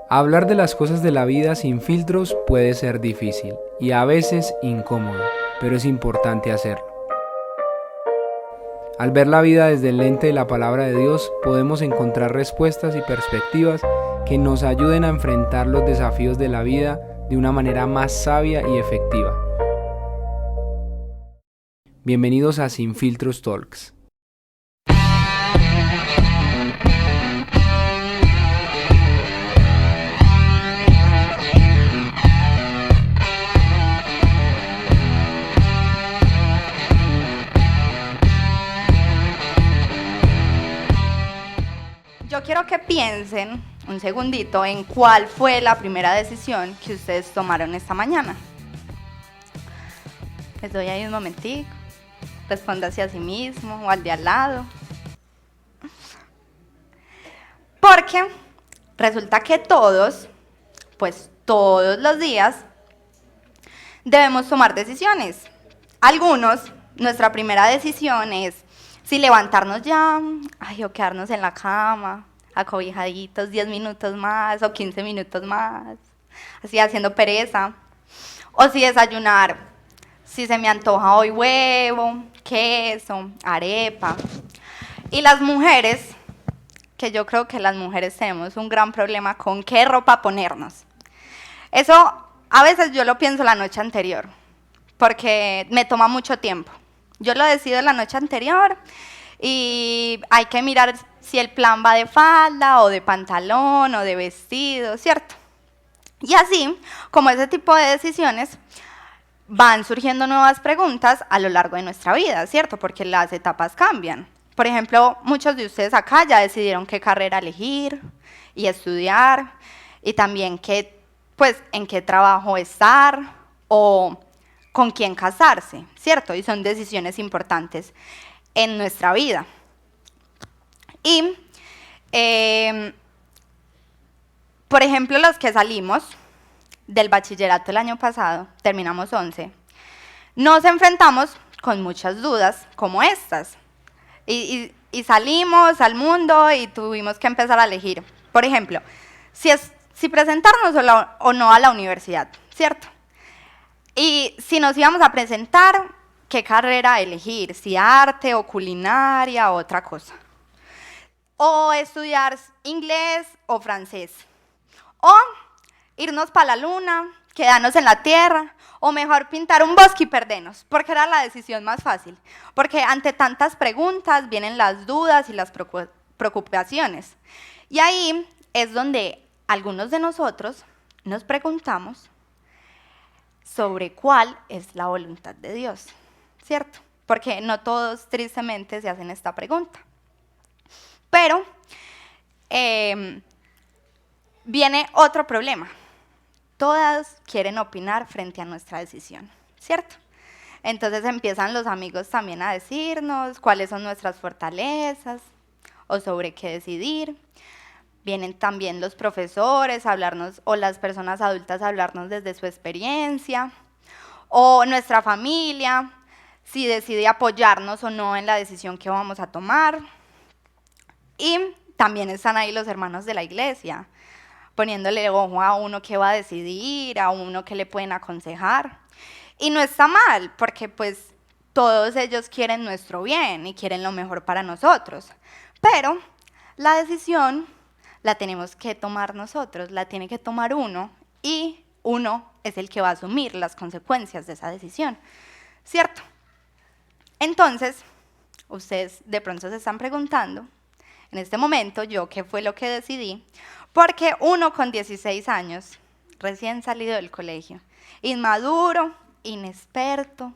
Hablar de las cosas de la vida sin filtros puede ser difícil y a veces incómodo, pero es importante hacerlo. Al ver la vida desde el lente de la palabra de Dios, podemos encontrar respuestas y perspectivas que nos ayuden a enfrentar los desafíos de la vida de una manera más sabia y efectiva. Bienvenidos a Sin Filtros Talks. Yo quiero que piensen un segundito en cuál fue la primera decisión que ustedes tomaron esta mañana. Les doy ahí un momentico. Responda hacia sí mismo o al de al lado. Porque resulta que todos los días, debemos tomar decisiones. Algunos, nuestra primera decisión es si levantarnos ya, o quedarnos en la cama, acobijaditos 10 minutos más o 15 minutos más, así haciendo pereza. O si desayunar, si se me antoja hoy huevo, queso, arepa. Y las mujeres, que yo creo que las mujeres tenemos un gran problema con qué ropa ponernos. Eso a veces yo lo pienso la noche anterior, porque me toma mucho tiempo. Yo lo decido la noche anterior y hay que mirar si el plan va de falda o de pantalón o de vestido, ¿cierto? Y así, como ese tipo de decisiones, van surgiendo nuevas preguntas a lo largo de nuestra vida, ¿cierto? Porque las etapas cambian. Por ejemplo, muchos de ustedes acá ya decidieron qué carrera elegir y estudiar, y también en qué trabajo estar o con quién casarse, ¿cierto? Y son decisiones importantes en nuestra vida. Y, por ejemplo, los que salimos del bachillerato el año pasado, terminamos 11, nos enfrentamos con muchas dudas como estas. Y salimos al mundo y tuvimos que empezar a elegir. Por ejemplo, si presentarnos o no a la universidad, ¿cierto? Y si nos íbamos a presentar, ¿qué carrera elegir? Si arte o culinaria o otra cosa. O estudiar inglés o francés. O irnos para la luna, quedarnos en la tierra, o mejor pintar un bosque y perdernos, porque era la decisión más fácil. Porque ante tantas preguntas vienen las dudas y las preocupaciones. Y ahí es donde algunos de nosotros nos preguntamos sobre cuál es la voluntad de Dios, ¿cierto? Porque no todos, tristemente, se hacen esta pregunta. Pero viene otro problema. Todas quieren opinar frente a nuestra decisión, ¿cierto? Entonces empiezan los amigos también a decirnos cuáles son nuestras fortalezas o sobre qué decidir. Vienen también los profesores a hablarnos, o las personas adultas a hablarnos desde su experiencia, o nuestra familia, si decide apoyarnos o no en la decisión que vamos a tomar. Y también están ahí los hermanos de la iglesia, poniéndole ojo a uno que va a decidir, a uno que le pueden aconsejar. Y no está mal, porque pues todos ellos quieren nuestro bien y quieren lo mejor para nosotros. Pero la decisión la tenemos que tomar nosotros, la tiene que tomar uno, y uno es el que va a asumir las consecuencias de esa decisión, ¿cierto? Entonces, ustedes de pronto se están preguntando, en este momento, yo qué fue lo que decidí, porque uno con 16 años, recién salido del colegio, inmaduro, inexperto,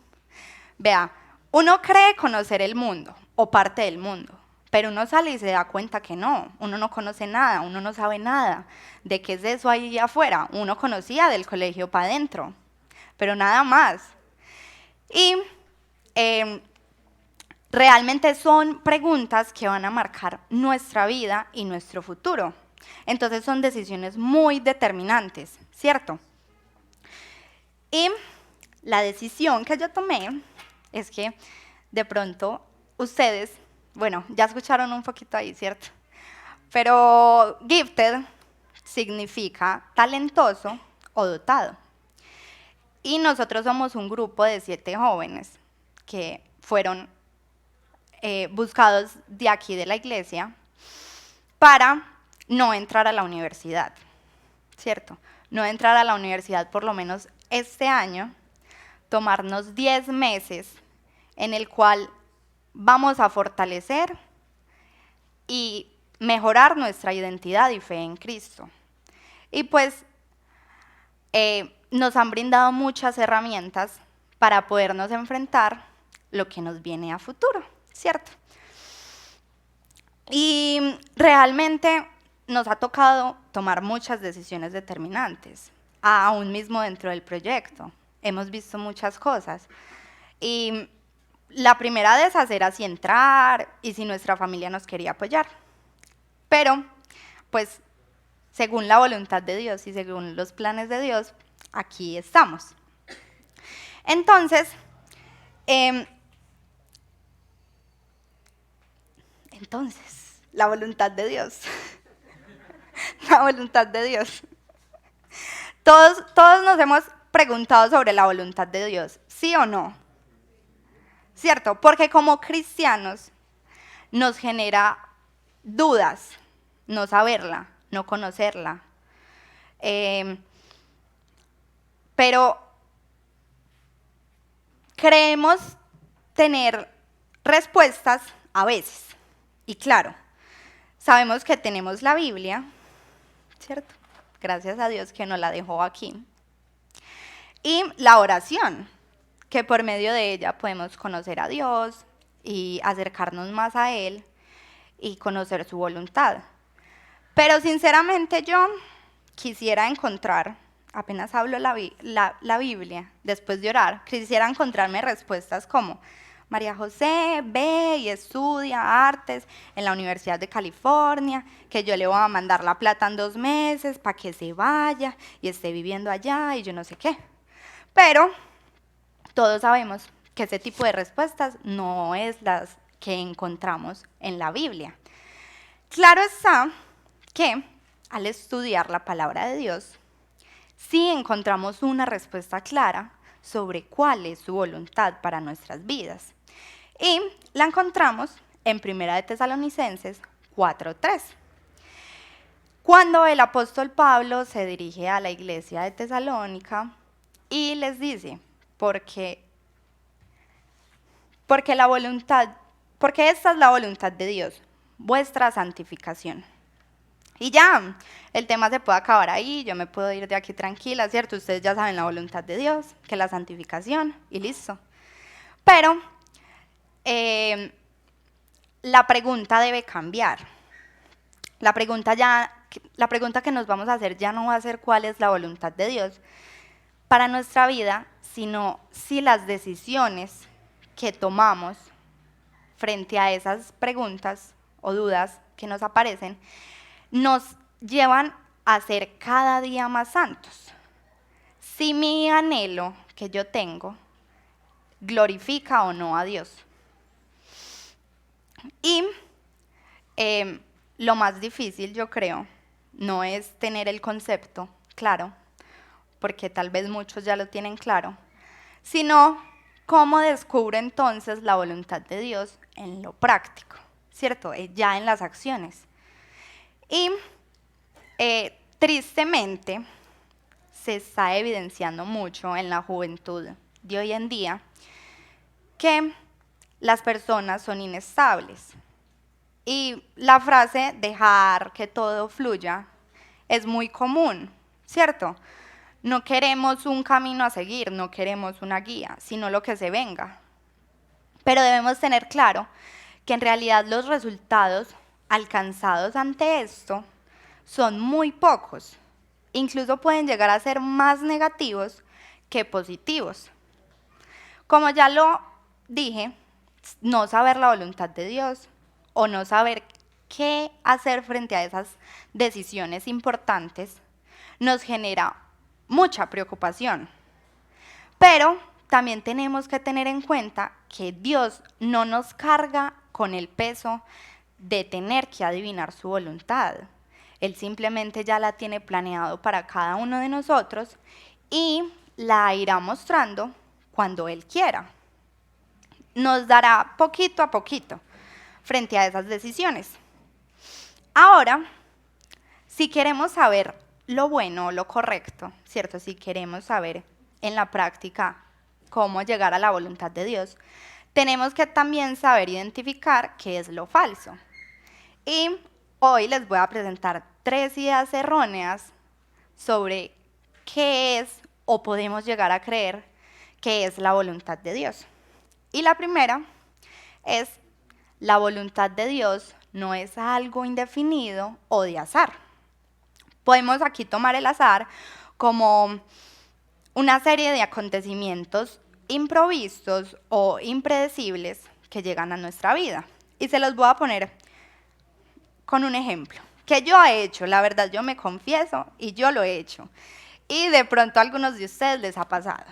vea, uno cree conocer el mundo o parte del mundo, pero uno sale y se da cuenta que no, uno no conoce nada, uno no sabe nada de qué es eso ahí afuera. Uno conocía del colegio para adentro, pero nada más. Y realmente son preguntas que van a marcar nuestra vida y nuestro futuro. Entonces son decisiones muy determinantes, ¿cierto? Y la decisión que yo tomé es que de pronto ustedes, bueno, ya escucharon un poquito ahí, ¿cierto? Pero Gifted significa talentoso o dotado. Y nosotros somos un grupo de 7 jóvenes que fueron buscados de aquí de la iglesia para no entrar a la universidad, ¿cierto? No entrar a la universidad por lo menos este año, tomarnos 10 meses en el cual vamos a fortalecer y mejorar nuestra identidad y fe en Cristo. Y pues nos han brindado muchas herramientas para podernos enfrentar lo que nos viene a futuro, ¿cierto? Y realmente nos ha tocado tomar muchas decisiones determinantes, aún mismo dentro del proyecto. Hemos visto muchas cosas. Y la primera de esas era si entrar y si nuestra familia nos quería apoyar. Pero, pues, según la voluntad de Dios y según los planes de Dios, aquí estamos. Entonces, la voluntad de Dios. La voluntad de Dios. Todos nos hemos preguntado sobre la voluntad de Dios, ¿sí o no? ¿Cierto? Porque como cristianos nos genera dudas no saberla, no conocerla. Pero creemos tener respuestas a veces. Y claro, sabemos que tenemos la Biblia, ¿cierto? Gracias a Dios que nos la dejó aquí. Y la oración, que por medio de ella podemos conocer a Dios y acercarnos más a Él y conocer su voluntad. Pero sinceramente yo quisiera encontrar, apenas hablo la Biblia, después de orar, quisiera encontrarme respuestas como: María José, ve y estudia artes en la Universidad de California, que yo le voy a mandar la plata en 2 meses para que se vaya y esté viviendo allá y yo no sé qué. Pero todos sabemos que ese tipo de respuestas no es las que encontramos en la Biblia. Claro está que al estudiar la palabra de Dios, sí encontramos una respuesta clara sobre cuál es su voluntad para nuestras vidas. Y la encontramos en 1 de Tesalonicenses 4:3. Cuando el apóstol Pablo se dirige a la iglesia de Tesalónica y les dice, porque esta es la voluntad de Dios, vuestra santificación. Y ya, el tema se puede acabar ahí, yo me puedo ir de aquí tranquila, ¿cierto? Ustedes ya saben la voluntad de Dios, que es la santificación, y listo. Pero la pregunta debe cambiar. La pregunta que nos vamos a hacer ya no va a ser cuál es la voluntad de Dios para nuestra vida, sino si las decisiones que tomamos frente a esas preguntas o dudas que nos aparecen nos llevan a ser cada día más santos. Si mi anhelo que yo tengo glorifica o no a Dios. Y lo más difícil, yo creo, no es tener el concepto claro, porque tal vez muchos ya lo tienen claro, sino cómo descubro entonces la voluntad de Dios en lo práctico, ¿cierto? Ya en las acciones. Y tristemente se está evidenciando mucho en la juventud de hoy en día que las personas son inestables. Y la frase dejar que todo fluya es muy común, ¿cierto? No queremos un camino a seguir, no queremos una guía, sino lo que se venga. Pero debemos tener claro que en realidad los resultados alcanzados ante esto son muy pocos. Incluso pueden llegar a ser más negativos que positivos. Como ya lo dije, no saber la voluntad de Dios o no saber qué hacer frente a esas decisiones importantes nos genera mucha preocupación. Pero también tenemos que tener en cuenta que Dios no nos carga con el peso de tener que adivinar su voluntad. Él simplemente ya la tiene planeado para cada uno de nosotros y la irá mostrando cuando Él quiera. Nos dará poquito a poquito frente a esas decisiones. Ahora, si queremos saber lo bueno o lo correcto, ¿cierto? Si queremos saber en la práctica cómo llegar a la voluntad de Dios, tenemos que también saber identificar qué es lo falso. Y hoy les voy a presentar 3 ideas erróneas sobre qué es o podemos llegar a creer que es la voluntad de Dios. Y la primera es: la voluntad de Dios no es algo indefinido o de azar. Podemos aquí tomar el azar como una serie de acontecimientos improvistos o impredecibles que llegan a nuestra vida. Y se los voy a poner con un ejemplo que yo he hecho. La verdad, yo me confieso y yo lo he hecho. Y de pronto a algunos de ustedes les ha pasado.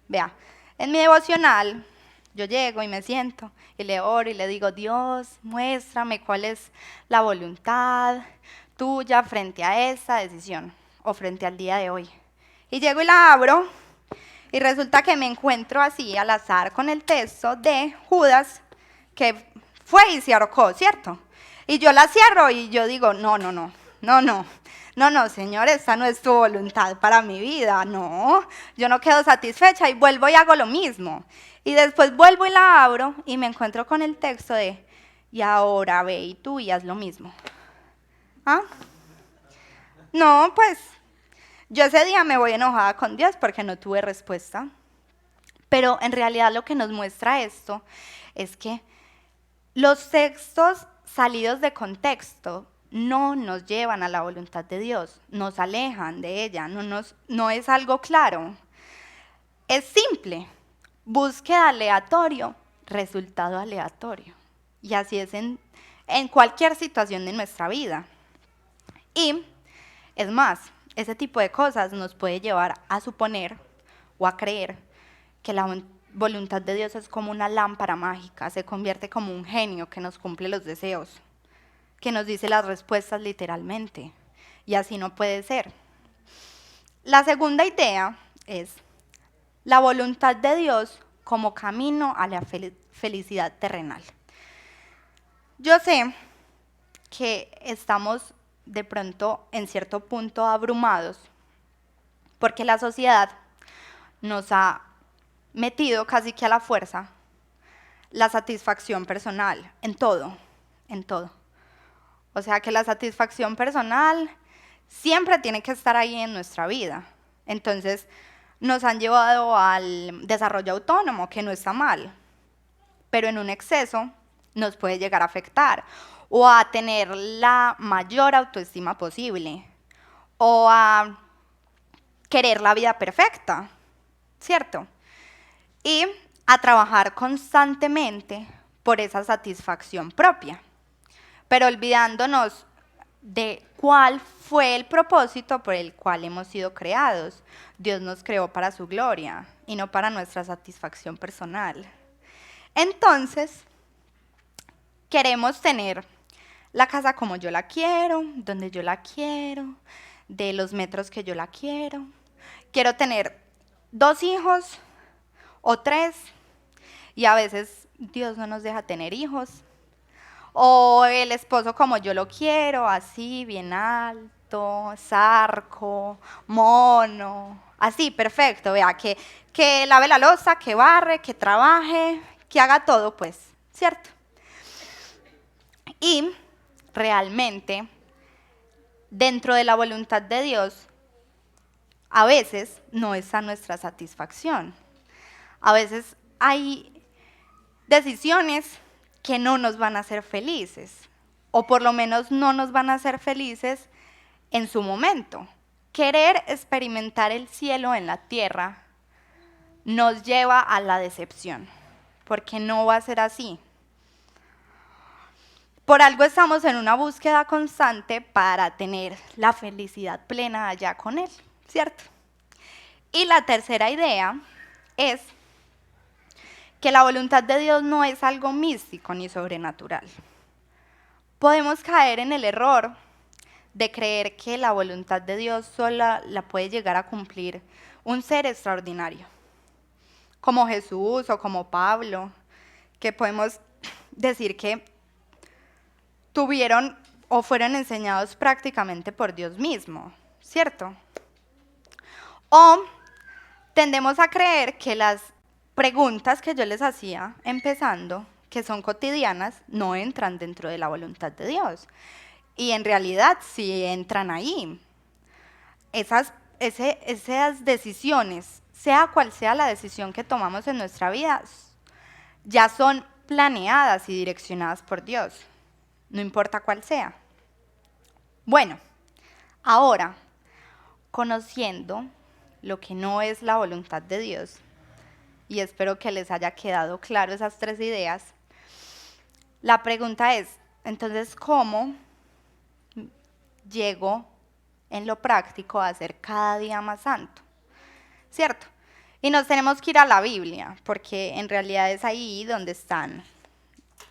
Vea, en mi devocional yo llego y me siento y le oro y le digo: Dios, muéstrame cuál es la voluntad tuya frente a esa decisión o frente al día de hoy. Y llego y la abro y resulta que me encuentro así al azar con el texto de Judas, que fue y se ahorcó, ¿cierto? Y yo la cierro y yo digo: no, Señor, esta no es tu voluntad para mi vida, no. Yo no quedo satisfecha y vuelvo y hago lo mismo. Y después vuelvo y la abro y me encuentro con el texto de: y ahora ve y tú y haz lo mismo. ¿Ah? No, pues yo ese día me voy enojada con Dios porque no tuve respuesta. Pero en realidad lo que nos muestra esto es que los textos salidos de contexto no nos llevan a la voluntad de Dios, nos alejan de ella, no es algo claro. Es simple: búsqueda aleatorio, resultado aleatorio. Y así es en cualquier situación de nuestra vida. Y es más, ese tipo de cosas nos puede llevar a suponer o a creer que la voluntad de Dios es como una lámpara mágica, se convierte como un genio que nos cumple los deseos, que nos dice las respuestas literalmente. Y así no puede ser. La segunda idea es la voluntad de Dios como camino a la felicidad terrenal. Yo sé que estamos de pronto en cierto punto abrumados porque la sociedad nos ha metido casi que a la fuerza la satisfacción personal en todo. O sea que la satisfacción personal siempre tiene que estar ahí en nuestra vida. Entonces nos han llevado al desarrollo autónomo, que no está mal, pero en un exceso nos puede llegar a afectar, o a tener la mayor autoestima posible, o a querer la vida perfecta, ¿cierto? Y a trabajar constantemente por esa satisfacción propia, pero olvidándonos de cuál fue el propósito por el cual hemos sido creados. Dios nos creó para su gloria y no para nuestra satisfacción personal. Entonces, queremos tener la casa como yo la quiero, donde yo la quiero, de los metros que yo la quiero. Quiero tener 2 hijos o 3, y a veces Dios no nos deja tener hijos. O el esposo como yo lo quiero, así, bien alto, zarco, mono, así, perfecto, vea, que lave la loza, que barre, que trabaje, que haga todo, pues, ¿cierto? Y realmente, dentro de la voluntad de Dios, a veces no está nuestra satisfacción. A veces hay decisiones que no nos van a hacer felices, o por lo menos no nos van a hacer felices en su momento. Querer experimentar el cielo en la tierra nos lleva a la decepción, porque no va a ser así. Por algo estamos en una búsqueda constante para tener la felicidad plena allá con Él, ¿cierto? Y la tercera idea es que la voluntad de Dios no es algo místico ni sobrenatural. Podemos caer en el error de creer que la voluntad de Dios sola la puede llegar a cumplir un ser extraordinario, como Jesús o como Pablo, que podemos decir que tuvieron o fueron enseñados prácticamente por Dios mismo, ¿cierto? O tendemos a creer que las preguntas que yo les hacía empezando, que son cotidianas, no entran dentro de la voluntad de Dios. Y en realidad sí entran ahí. Esas decisiones, sea cual sea la decisión que tomamos en nuestra vida, ya son planeadas y direccionadas por Dios, no importa cuál sea. Bueno, ahora, conociendo lo que no es la voluntad de Dios, y espero que les haya quedado claro esas 3 ideas, la pregunta es, entonces, ¿cómo llego en lo práctico a ser cada día más santo? ¿Cierto? Y nos tenemos que ir a la Biblia, porque en realidad es ahí donde están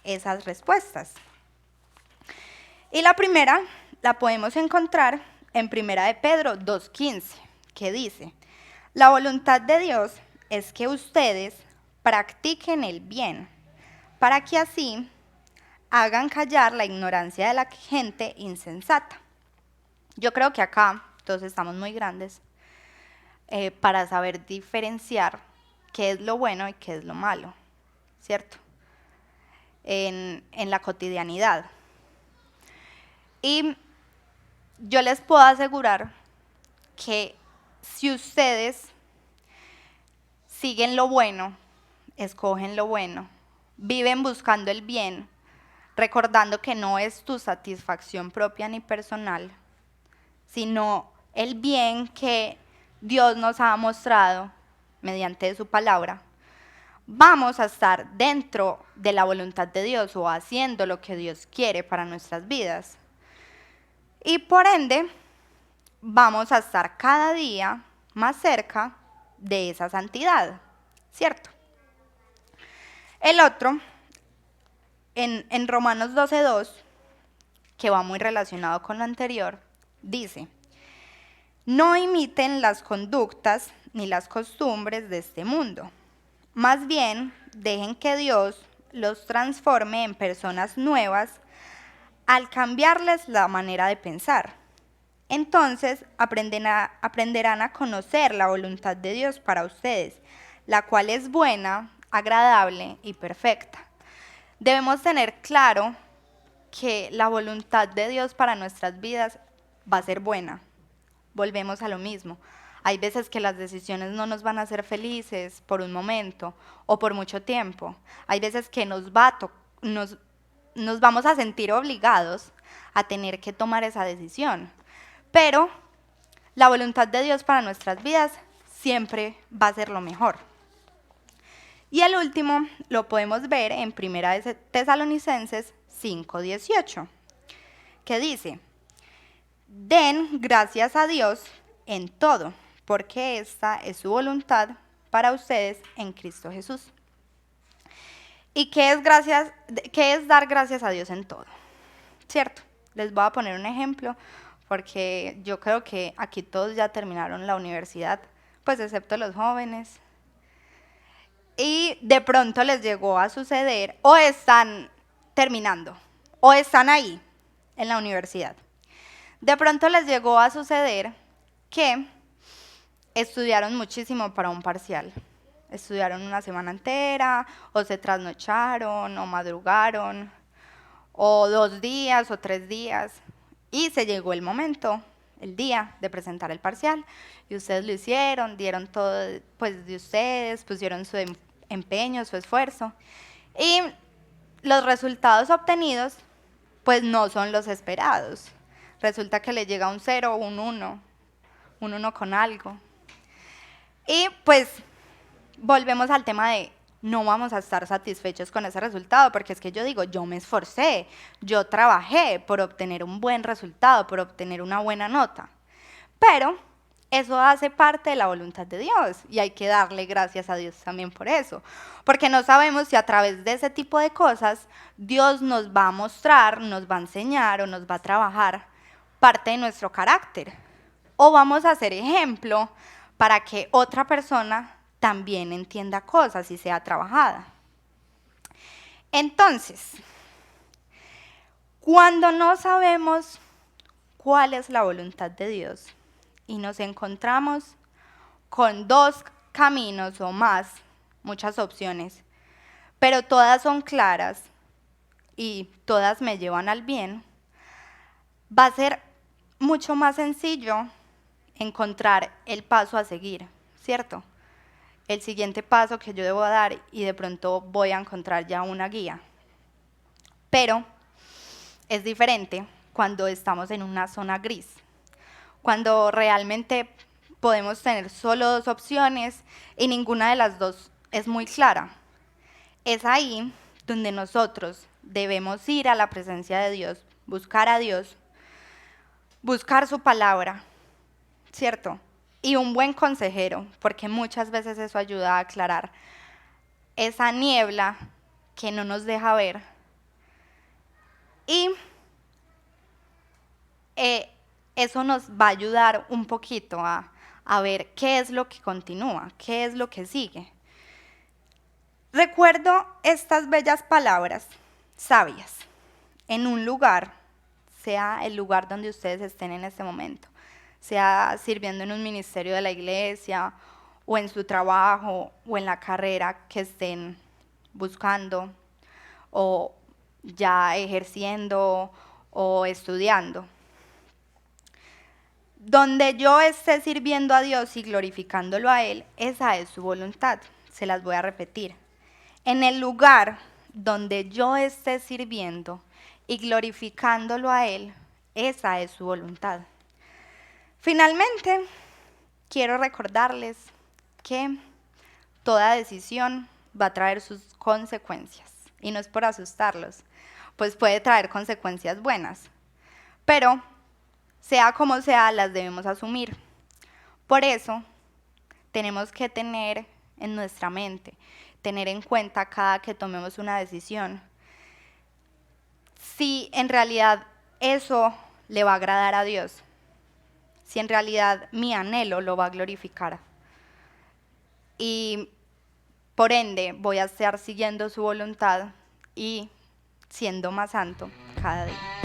esas respuestas. Y la primera la podemos encontrar en 1 de Pedro 2:15, que dice, la voluntad de Dios es que ustedes practiquen el bien, para que así hagan callar la ignorancia de la gente insensata. Yo creo que acá todos estamos muy grandes para saber diferenciar qué es lo bueno y qué es lo malo, ¿cierto? En la cotidianidad. Y yo les puedo asegurar que si ustedes siguen lo bueno, escogen lo bueno, viven buscando el bien, recordando que no es tu satisfacción propia ni personal, sino el bien que Dios nos ha mostrado mediante su palabra, vamos a estar dentro de la voluntad de Dios o haciendo lo que Dios quiere para nuestras vidas. Y por ende, vamos a estar cada día más cerca de esa santidad, ¿cierto? El otro, en Romanos 12:2, que va muy relacionado con lo anterior, dice, no imiten las conductas ni las costumbres de este mundo. Más bien, dejen que Dios los transforme en personas nuevas al cambiarles la manera de pensar. Entonces aprenderán a conocer la voluntad de Dios para ustedes, la cual es buena, agradable y perfecta. Debemos tener claro que la voluntad de Dios para nuestras vidas va a ser buena. Volvemos a lo mismo. Hay veces que las decisiones no nos van a hacer felices por un momento o por mucho tiempo. Hay veces que nos vamos a sentir obligados a tener que tomar esa decisión. Pero la voluntad de Dios para nuestras vidas siempre va a ser lo mejor. Y el último lo podemos ver en 1 Tesalonicenses 5:18, que dice, den gracias a Dios en todo, porque esta es su voluntad para ustedes en Cristo Jesús. ¿Y qué es dar gracias a Dios en todo? ¿Cierto? Les voy a poner un ejemplo, porque yo creo que aquí todos ya terminaron la universidad, pues excepto los jóvenes. Y de pronto les llegó a suceder, o están terminando, o están ahí, en la universidad. De pronto les llegó a suceder que estudiaron muchísimo para un parcial. Estudiaron una semana entera, o se trasnocharon, o madrugaron, o 2 días, o 3 días. Y se llegó el momento, el día de presentar el parcial. Y ustedes lo hicieron, dieron todo pues, de ustedes, pusieron su empeño, su esfuerzo. Y los resultados obtenidos pues no son los esperados. Resulta que le llega un 0, un 1 con algo. Y pues volvemos al tema de no vamos a estar satisfechos con ese resultado, porque es que yo digo, yo me esforcé, yo trabajé por obtener un buen resultado, por obtener una buena nota. Pero eso hace parte de la voluntad de Dios y hay que darle gracias a Dios también por eso, porque no sabemos si a través de ese tipo de cosas Dios nos va a mostrar, nos va a enseñar o nos va a trabajar parte de nuestro carácter. O vamos a ser ejemplo para que otra persona también entienda cosas y sea trabajada. Entonces, cuando no sabemos cuál es la voluntad de Dios y nos encontramos con dos caminos o más, muchas opciones, pero todas son claras y todas me llevan al bien, va a ser mucho más sencillo encontrar el paso a seguir, ¿cierto? El siguiente paso que yo debo dar y de pronto voy a encontrar ya una guía. Pero es diferente cuando estamos en una zona gris, cuando realmente podemos tener solo dos opciones y ninguna de las dos es muy clara. Es ahí donde nosotros debemos ir a la presencia de Dios, buscar a Dios, buscar su palabra, ¿cierto? Y un buen consejero, porque muchas veces eso ayuda a aclarar esa niebla que no nos deja ver. Y eso nos va a ayudar un poquito a ver qué es lo que continúa, qué es lo que sigue. Recuerdo estas bellas palabras sabias en un lugar, sea el lugar donde ustedes estén en este momento, sea sirviendo en un ministerio de la iglesia o en su trabajo o en la carrera que estén buscando o ya ejerciendo o estudiando. Donde yo esté sirviendo a Dios y glorificándolo a Él, esa es su voluntad. Se las voy a repetir. En el lugar donde yo esté sirviendo y glorificándolo a Él, esa es su voluntad. Finalmente, quiero recordarles que toda decisión va a traer sus consecuencias. Y no es por asustarlos, pues puede traer consecuencias buenas. Pero sea como sea, las debemos asumir. Por eso, tenemos que tener en nuestra mente, tener en cuenta cada que tomemos una decisión, si en realidad eso le va a agradar a Dios, si en realidad mi anhelo lo va a glorificar. Y por ende voy a estar siguiendo su voluntad y siendo más santo cada día.